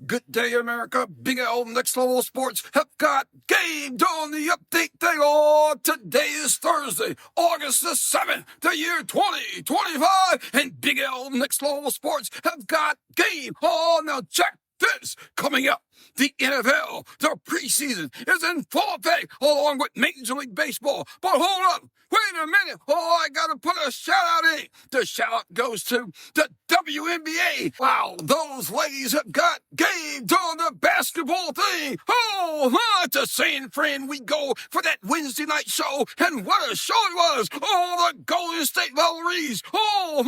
Good day, America. Big L Next Level Sports have got game doing the update thing. Oh, today is Thursday, August the 7th, the year 2025. And Big L Next Level Sports have got game. Oh, now check this. Coming up, the NFL, the preseason is in full effect along with Major League Baseball. But hold up. Wait a minute. Oh, I got to put a shout out in. The shout out goes to the Wnba. Wow, those ladies have got game doing the basketball thing. Oh, to San Fran we go for that Wednesday night show. And what a show it was. Oh, the Golden State Valkyries. Oh,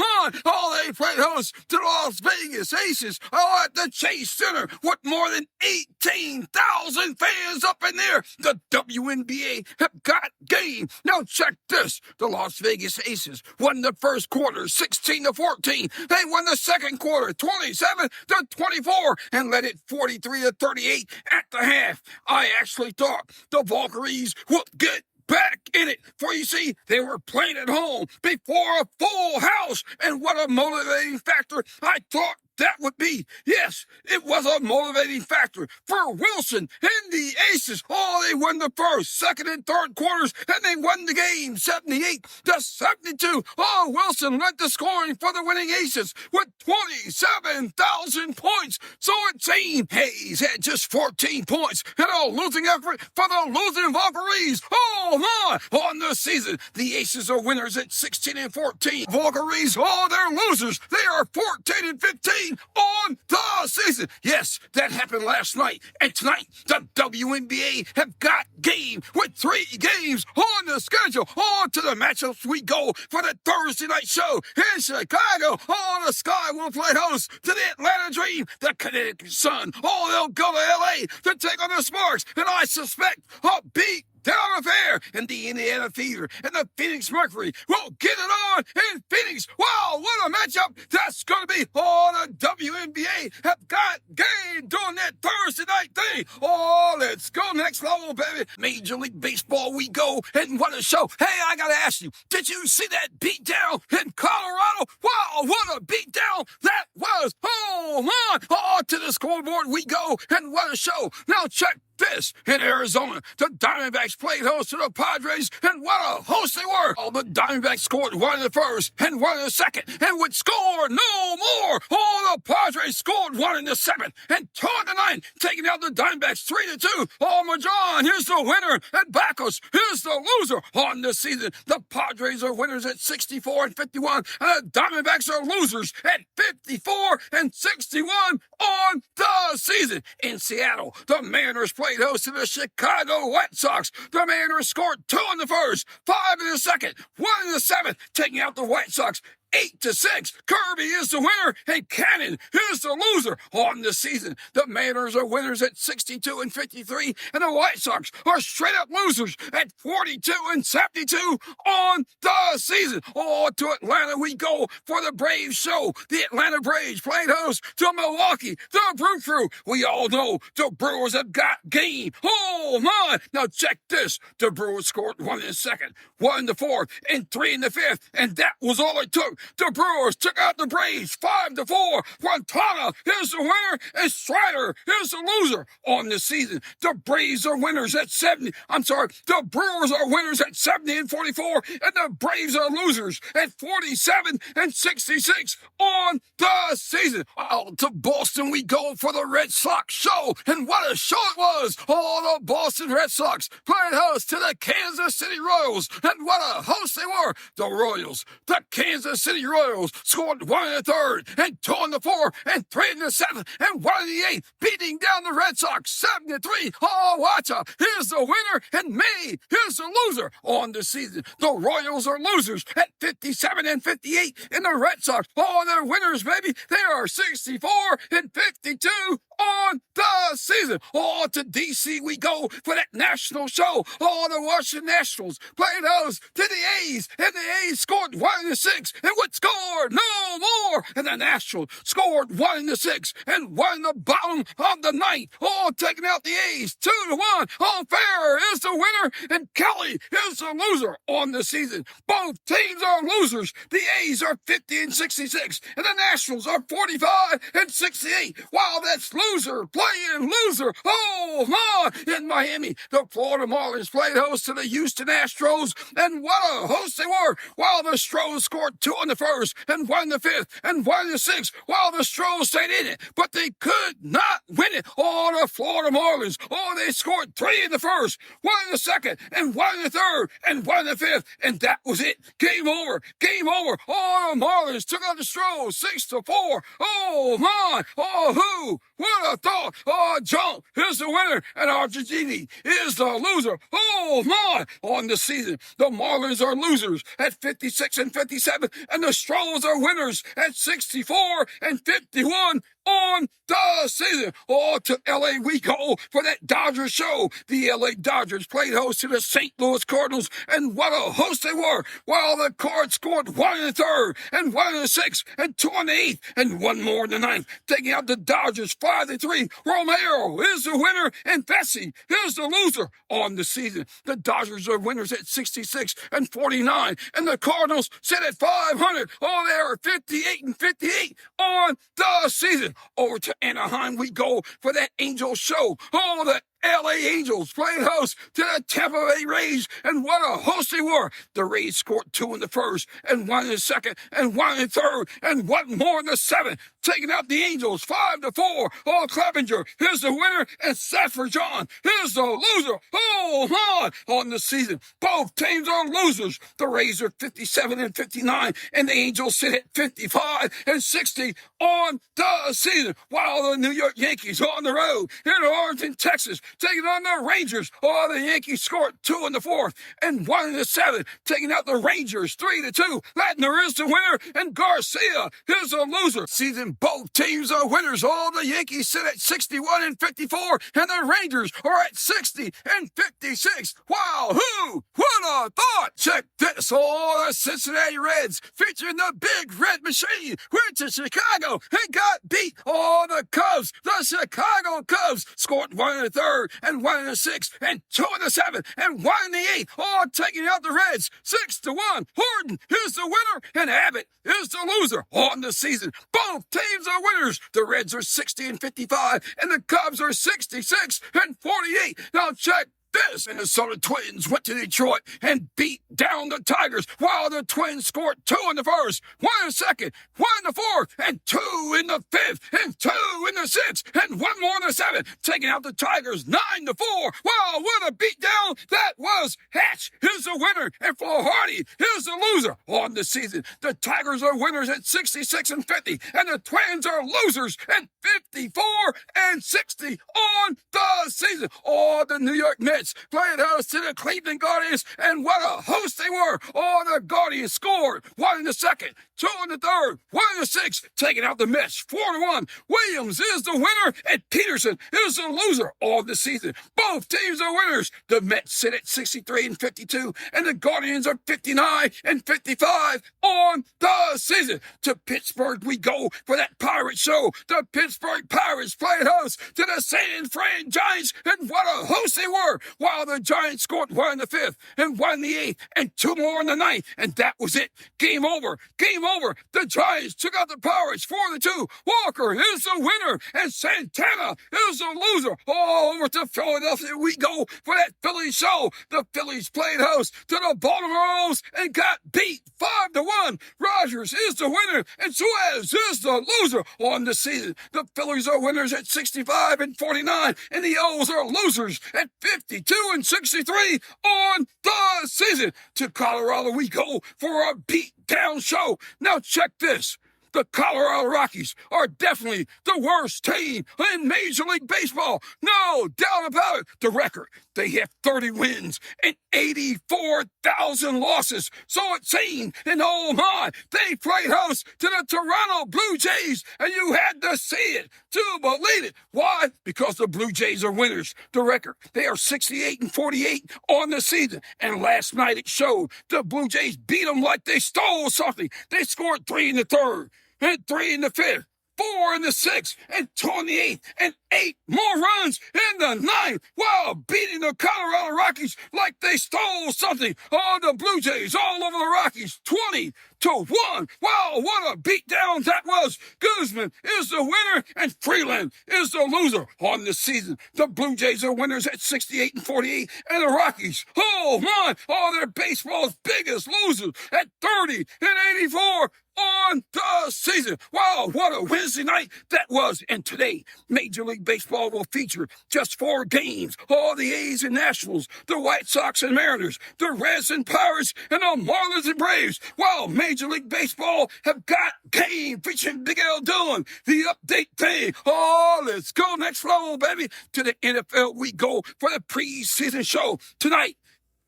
they played host to the Las Vegas Aces. Oh, at the Chase Center with more than 18,000 fans up in there. The Wnba have got game. Now check this. The Las Vegas Aces won the first quarter 16-14. They won the second quarter 27-24 and led it 43-38 at the half. I actually thought the Valkyries would get back in it. For you see, they were playing at home before a full house. And what a motivating factor I thought that would be. Yes, it was a motivating factor for Wilson and the Aces. Oh, they won the first, second, and third quarters, and they won the game 78-72. Oh, Wilson led the scoring for the winning Aces with 27,000 points. So it seemed Hayes had just 14 points in a losing effort for the losing Valkyries. Oh, my! On the season, the Aces are winners at 16-14. Valkyries, oh, they're losers. They are 14-15. On the season. Yes, that happened last night. And tonight, the Wnba have got game with 3 games on the schedule. On to the matchups we go for the Thursday night show in Chicago. Oh, the Sky will play host to the Atlanta Dream, the Connecticut Sun. Oh, they'll go to L.A. to take on the Sparks. And I suspect a beat down affair, and the Indiana Fever and the Phoenix Mercury will get it on in Phoenix. Wow, what a matchup that's going to be. Oh, the Wnba have got game doing that Thursday night thing. Oh, let's go next level, baby. Major League Baseball we go, and what a show. Hey, I got to ask you, did you see that beatdown in Colorado? Wow, what a beatdown that was. Oh, my. Oh, to the scoreboard we go, and what a show. Now check this. In Arizona, the Diamondbacks played host to the Padres, and what a host they were. Oh, the Diamondbacks scored 1 in the first and 1 in the second, and would score no more. Oh, the Padres scored 1 in the seventh and 2 in the ninth, taking out the Diamondbacks 3-2. Oh, Majon, here's the winner, and Bacchus, here's the loser on the season. The Padres are winners at 64-51, and the Diamondbacks are losers at 54-61 on the season. In Seattle, the Mariners played host to the Chicago White Sox. The Mariners scored 2 in the first, 5 in the second, 1 in the seventh, taking out the White Sox 8-6. Kirby is the winner, and Cannon is the loser on the season. The Mariners are winners at 62-53, and the White Sox are straight up losers at 42-72 on the season. Oh, to Atlanta we go for the Braves show. The Atlanta Braves played host to Milwaukee, the Brew Crew. We all know the Brewers have got game. Oh, my. Now check this. The Brewers scored 1 in the second, 1 in the fourth, and 3 in the fifth, and that was all it took. The Brewers took out the Braves 5-4. Quintana is the winner, and Strider is the loser on the season. The Braves are winners at 70. The Brewers are winners at 70-44, and the Braves are losers at 47-66 on the season. Out to Boston we go for the Red Sox show, and what a show it was. Oh, the Boston Red Sox played host to the Kansas City Royals, and what a host they were. The Royals, the Kansas City Royals scored 1 in the third, and 2 in the fourth, and 3 in the seventh, and 1 in the eighth, beating down the Red Sox 7-3. Oh, watch out. Here's the winner, and me, here's the loser on the season. The Royals are losers at 57-58, and the Red Sox, oh, they're winners, baby. They are 64-52 on the season. season. Oh, to D.C. we go for that national show. Oh, the Washington Nationals playing host to the A's, and the A's scored 1-6, and would score no more. And the Nationals scored 1-6, and won in the bottom of the ninth. Oh, taking out the A's 2-1. Oh, Fair is the winner, and Kelly is the loser on the season. Both teams are losers. The A's are 50-66, and the Nationals are 45-68. Wow, that's loser playing loser. Oh, my. In Miami, the Florida Marlins played host to the Houston Astros, and what a host they were. While the Stros scored 2 in the first, and 1 in the fifth, and 1 in the sixth, while the Stros stayed in it, but they could not win it. Oh, the Florida Marlins, oh, they scored 3 in the first, 1 in the second, and 1 in the third, and 1 in the fifth, and that was it. Game over. Game over. Oh, the Marlins took out the Stros 6-4. Oh, my. Oh, who would have thought? Oh, John is the winner, and Argentina is the loser. Oh, my. On the season, the Marlins are losers at 56-57, and the Stros are winners at 64-51 on the season. Oh, to L.A. we go for that Dodgers show. The L.A. Dodgers played host to the St. Louis Cardinals, and what a host they were. While the Cards scored 1 in the third, and 1 in the sixth, and 2 in the eighth, and 1 more in the ninth, taking out the Dodgers 5-3. Romero is the winner, and Bessie is the loser on the season. The Dodgers are winners at 66-49, and the Cardinals sit at 500. Oh, they are 58-58 on the season. Over to Anaheim we go for that Angel show. Oh, the L.A. Angels playing host to the Tampa Bay Rays, and what a host they were. The Rays scored 2 in the first, and 1 in the second, and 1 in the third, and 1 more in the seventh, taking out the Angels 5-4. Oh, Clevenger is the winner, and Safford John is the loser. Oh, my. On the season, both teams are losers. The Rays are 57-59, and the Angels sit at 55-60 on the season, while the New York Yankees are on the road in Arlington, Texas, taking on the Rangers. Oh, the Yankees scored 2 in the fourth and 1 in the seventh, taking out the Rangers 3-2. Latner is the winner, and Garcia is a loser. Season, both teams are winners. Oh, the Yankees sit at 61-54, and the Rangers are at 60-56. Wow, who would have thought? Check this. Oh, the Cincinnati Reds, featuring the Big Red Machine, went to Chicago and got beat. Oh, the Cubs, the Chicago Cubs, scored 1 in the third, and 1 in the sixth, and 2 in the seventh, and 1 in the eighth. Oh, taking out the Reds 6-1. Horton is the winner, and Abbott is the loser on the season. Both teams are winners. The Reds are 60-55, and the Cubs are 66-48. Now check this. Minnesota Twins went to Detroit and beat down the Tigers, while the Twins scored 2 in the first, 1 in the second, 1 in the fourth, and 2 in the fifth, and 2 in the sixth, and 1 more in the seventh, taking out the Tigers 9-4. Wow, what a beatdown that was. Hatch is the winner, and Flaharty is the loser on the season. The Tigers are winners at 66-50, and the Twins are losers at 54-60 on the season. Oh, the New York Mets playing host to the Cleveland Guardians, and what a host they were. Oh, the Guardians scored 1 in the second, 2 in the third, 1 in the sixth, taking out the Mets 4-1. Williams is the winner, and Peterson is the loser of the season. Both teams are winners. The Mets sit at 63-52, and the Guardians are 59-55 on the season. To Pittsburgh we go for that Pirate show. The Pittsburgh Pirates playing host to the San Fran Giants, and what a host they were. While the Giants scored 1 in the fifth, and 1 in the eighth, and 2 more in the ninth, and that was it. Game over. Game over. The Giants took out the Pirates 4-2. Walker is the winner, and Santana is the loser. Oh, over to Philadelphia we go for that Phillies show. The Phillies played host to the Baltimore Orioles and got beat 5-1. Rogers is the winner, and Suarez is the loser on the season. The Phillies are winners at 65-49, and the O's are losers at 52-63 on the season. To Colorado we go for a beat down show. Now check this. the Colorado Rockies are definitely the worst team in Major League Baseball. No doubt about it. The record, they have 30 wins and 84,000 losses. So it seemed, and oh my, they played host to the Toronto Blue Jays, and you had to see it to believe it. Why? Because the Blue Jays are winners. The record, they are 68-48 on the season. And last night it showed the Blue Jays beat them like they stole something. They scored 3 in the third and 3 in the fifth, 4 in the sixth, and 2 in the eighth, and 8 more runs in the ninth, while beating the Colorado Rockies like they stole something. Oh, the Blue Jays all over the Rockies, 20-1. Wow, what a beatdown that was. Guzman is the winner, and Freeland is the loser on the season. The Blue Jays are winners at 68-48, and the Rockies, oh my, they're baseball's biggest losers at 30-84 on the season. Wow, what a Wednesday night that was. And today, Major League Baseball will feature just 4 games. All the A's and Nationals, the White Sox and Mariners, the Reds and Pirates, and the Marlins and Braves. Wow, Major League Baseball have got game featuring Big L doing the update thing. Oh, let's go next level, baby. To the NFL we go for the preseason show tonight,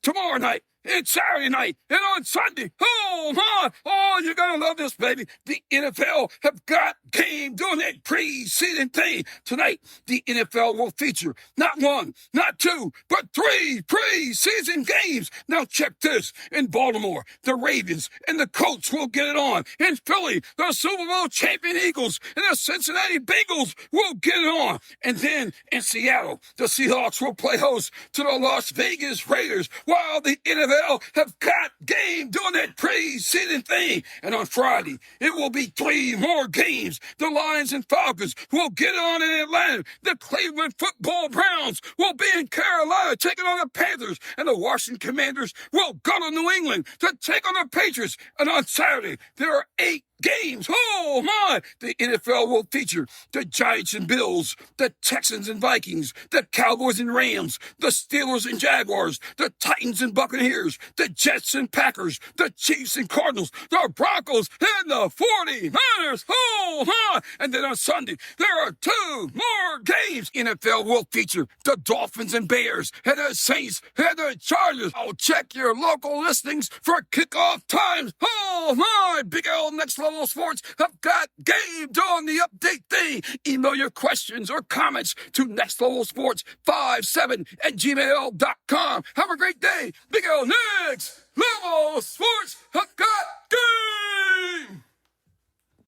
tomorrow night, and Saturday night, and on Sunday. Oh, my. Oh, you're going to love this, baby. The NFL have got game doing that preseason thing. Tonight, the NFL will feature not 1, not 2, but 3 preseason games. Now, check this. In Baltimore, the Ravens and the Colts will get it on. In Philly, the Super Bowl champion Eagles and the Cincinnati Bengals will get it on. And then in Seattle, the Seahawks will play host to the Las Vegas Raiders, while the NFL have got game doing that preseason thing. And on Friday, it will be 3 more games. The Lions and Falcons will get on in Atlanta. The Cleveland Football Browns will be in Carolina taking on the Panthers. And the Washington Commanders will go to New England to take on the Patriots. And on Saturday, there are 8 games. Oh, my. The NFL will feature the Giants and Bills, the Texans and Vikings, the Cowboys and Rams, the Steelers and Jaguars, the Titans and Buccaneers, the Jets and Packers, the Chiefs and Cardinals, the Broncos and the 49ers. Oh, my. And then on Sunday, there are 2 more games. NFL will feature the Dolphins and Bears, and the Saints and the Chargers. Oh, check your local listings for kickoff times. Oh, my. Big L Nextlevel Sports have got game doing the update thing. Email your questions or comments to nextlevelsports57@gmail.com. Have a great day. Big L Next Level Sports have got